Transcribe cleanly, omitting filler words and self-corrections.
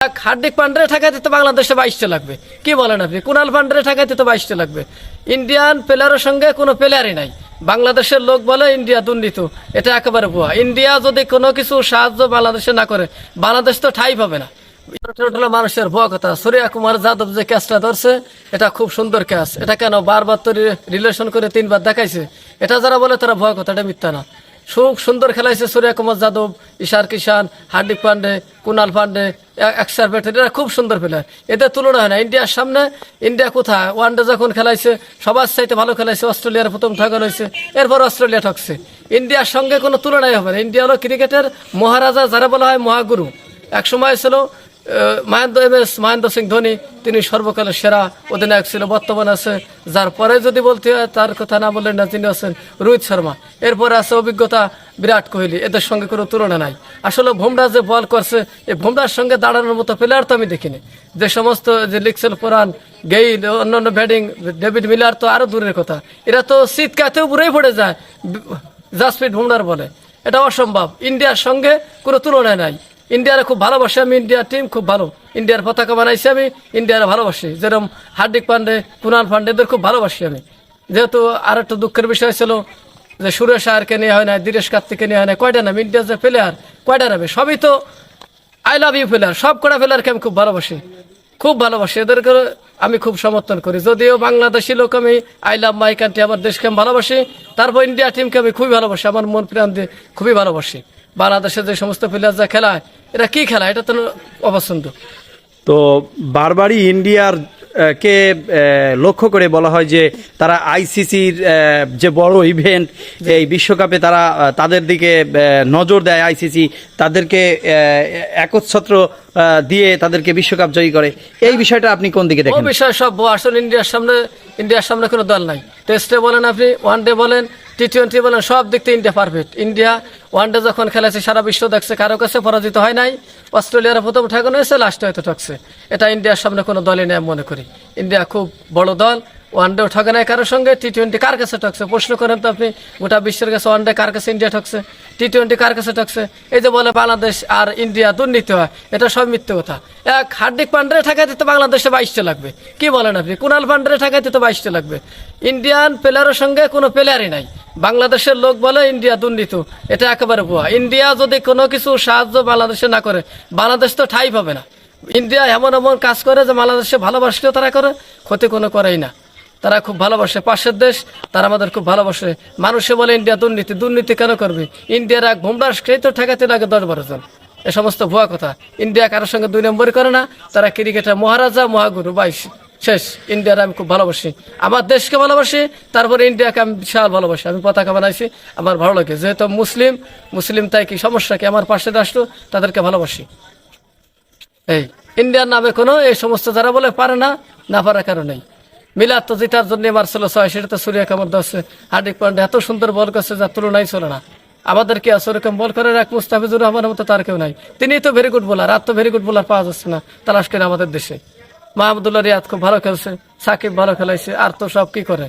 হার্দিক পান্ডে ঠেকাইতে তো বাংলাদেশে 22টা লাগবে। কি বলেন আপনি? কুনাল পান্ডে ঠেকাইতে তো 22টা লাগবে। ইন্ডিয়ান প্লেয়ারের সঙ্গে কোনো প্লেয়ারই নাই। বাংলাদেশের লোক বলে ইন্ডিয়া দুর্নীত, এটা একেবারে ভুয়া। ইন্ডিয়া যদি কোনো কিছু সাহায্য বাংলাদেশে না করে, বাংলাদেশ তো ঠাঁই পাবে না। মানুষের ভুয়া কথা। সূর্য কুমার যাদব যে ক্যাচটা ধরছে, এটা খুব সুন্দর ক্যাচ। এটা কেন বারবার তো রিলেশন করে 3বার দেখাইছে। এটা যারা বলে তারা ভুয়া কথা, এটা মিথ্যা না। খুব সুন্দর খেলাইছে সূর্য কুমার যাদব, ঈশান কিষান, হার্দিক পান্ডে, কুনাল পান্ডে, অক্ষর প্যাটেল, এরা খুব সুন্দর প্লেয়ার। এদের তুলনা হয় না ইন্ডিয়ার সামনে। ইন্ডিয়া কোথায় ওয়ানডে যখন খেলাইছে সবার চাইতে ভালো খেলাইছে। অস্ট্রেলিয়ার প্রথম ঠকানো হয়েছে, এরপর অস্ট্রেলিয়া ঠকছে। ইন্ডিয়ার সঙ্গে কোনো তুলনাই হবে না। ইন্ডিয়া হলো ক্রিকেটের মহারাজা, যারা বলা হয় মহাগুরু। এক সময় ছিল মহেন্দ্র সিং ধোনি, তিনি সর্বকালের সেরা অধিনায়ক ছিল। বর্তমানে আছে, যার পরে যদি বলতে হয় তার কথা না বললেন না, তিনি আছেন রোহিত শর্মা। এরপরে আছে অভিজ্ঞতা বিরাট কোহলি। এদের সঙ্গে কোনো তুলনা নাই। আসলে বুমরা যে বল করছে, এই বুমরার সঙ্গে দাঁড়ানোর মতো প্লেয়ার তো আমি দেখিনি। যে সমস্ত যে লিখছেন কোরআন, গেইল, অন্যান্য ব্যাটিং, ডেভিড মিলার তো আরো দূরের কথা। এরা তো শীতকাতেও পুরেই পড়ে যায় জাসপ্রীত বুমরার বলে। এটা অসম্ভব। ইন্ডিয়ার সঙ্গে কোনো তুলনা নাই। ইন্ডিয়ার খুব ভালোবাসি আমি, ইন্ডিয়ার টিম খুব ভালো। ইন্ডিয়ার পতাকা বানাইছি আমি, ইন্ডিয়ার ভালোবাসি। যেরকম হার্দিক পান্ডে, কুনাল পান্ডে, এদের খুব ভালোবাসি আমি। যেহেতু আর একটা দুঃখের বিষয় ছিল যে সুরেশ আয়ারকে নেওয়া হয় না, দীরেশ কার্তিককে নেওয়া হয় না। কয়টা নাম ইন্ডিয়ার যে প্লেয়ার, কয়টা নামে? সবই তো আই লাভ ইউ প্লেয়ার। সব কটা প্লেয়ারকে আমি খুব ভালোবাসি, খুব ভালোবাসি। এদেরকে আমি খুব সমর্থন করি। যদিও বাংলাদেশি লোক, আমি আই লাভ মাই কান্ট্রি, আমার দেশকে আমি ভালোবাসি। তারপর ইন্ডিয়া টিমকে আমি খুবই ভালোবাসি, আমার মন প্রাণ দিয়ে খুবই ভালোবাসি। বাংলাদেশের যে সমস্ত প্লেয়ার যা খেলায়, এরা কি খেলা, এটা তো অপছন্দ। তো বারবারই ইন্ডিয়ার কে লক্ষ্য করে বলা হয় যে তারা আইসিসির যে বড় ইভেন্ট, এই বিশ্বকাপে তারা তাদের দিকে নজর দেয়। আইসিসি তাদেরকে একচ্ছত্র দিয়ে তাদেরকে বিশ্বকাপ জয়ী করে। এই বিষয়টা আপনি কোন দিকে দেখেন? বিষয় সব আসলে ইন্ডিয়ার সামনে কোনো দল নাই। টেস্টে বলেন, আপনি ওয়ানডে বলেন, টি-20 বলেন, সব দিক থেকে ইন্ডিয়া পারফেক্ট। ইন্ডিয়া ওয়ানডে যখন খেলেছে সারা বিশ্ব দেখছে, কারো কাছে পরাজিত হয় নাই। অস্ট্রেলিয়ার প্রথম ঠেকানো হয়েছে, লাস্টে হয়তো ঠকছে। এটা ইন্ডিয়ার সামনে কোনো দলই নেই মনে করি। ইন্ডিয়া খুব বড় দল। ওয়ানডেও ঠকে নাই কারোর সঙ্গে। টি-20 কার কাছে ঠকছে প্রশ্ন করেন তো আপনি। গোটা বিশ্বের কাছে ওয়ানডে কার কাছে ইন্ডিয়া ঠকছে, টি-20 কার কাছে ঠকছে? এই যে বলে বাংলাদেশ আর ইন্ডিয়া দুর্নীতি হয়, এটা সব মিথ্যে কথা। এক হার্দিক পান্ডে ঠেকাইতে তো বাংলাদেশে 22টা লাগবে। কি বলেন আপনি? কুনাল পান্ডে ঠেকাইতে তো 22টা লাগবে। ইন্ডিয়ান প্লেয়ারের সঙ্গে কোনো প্লেয়ারই নাই। বাংলাদেশের লোক বলে ইন্ডিয়া দুর্নীত, এটা একেবারে ভুয়া। ইন্ডিয়া যদি কোনো কিছু সাহায্য বাংলাদেশে না করে, বাংলাদেশ তো ঠাঁই পাবে না। ইন্ডিয়া এমন এমন কাজ করে যে বাংলাদেশে ভালোবাসলেও তারা করে, ক্ষতি কোনো করেই না। তারা খুব ভালোবাসে, পাশের দেশ, তারা আমাদের খুব ভালোবাসে। মানুষে বলে ইন্ডিয়া দুর্নীতি। দুর্নীতি কেন করবে? ইন্ডিয়ার এক বুমরার তো ঠেকাতে লাগে 10-12 জন। এ সমস্ত ভুয়া কথা। ইন্ডিয়া কারোর সঙ্গে 2 নম্বরই করে না। তারা ক্রিকেটের মহারাজা, মহাগুরু, 22 শেষ। ইন্ডিয়ার আমি খুব ভালোবাসি, আমার দেশকে ভালোবাসি। তারপরে ইন্ডিয়াকে আমি বিশাল ভালোবাসি। আমি পতাকা বানাইছি, আমার ভালো লাগে। যেহেতু মুসলিম তাই কি সমস্যা কি? আমার পাশে রাষ্ট্র, তাদেরকে ভালোবাসি। এই ইন্ডিয়ার নামে কোনো এই সমস্ত যারা বলে পারে না, না পারার কারণেই। মিলাদ তো যেটার জন্য মারছিল 6, সেটা তো সূর্য কুমার দশে। হার্দিক পান্ডে এত সুন্দর বল করছে, যার তুলনাই চলে না। আমাদের কি আছে ওরকম বল করে এক মুস্তাফিজুর রহমানের মতো? তার কেউ নাই। তিনি তো ভেরি গুড বোলার, আর তো ভেরি গুড বোলার পাওয়া যাচ্ছে না তালাশ করে আমাদের দেশে। মাহমুদুল্লাহ রিয়াদ খুব ভালো খেলছে, সাকিব ভালো খেলাইছে, আর তো সব কি করে।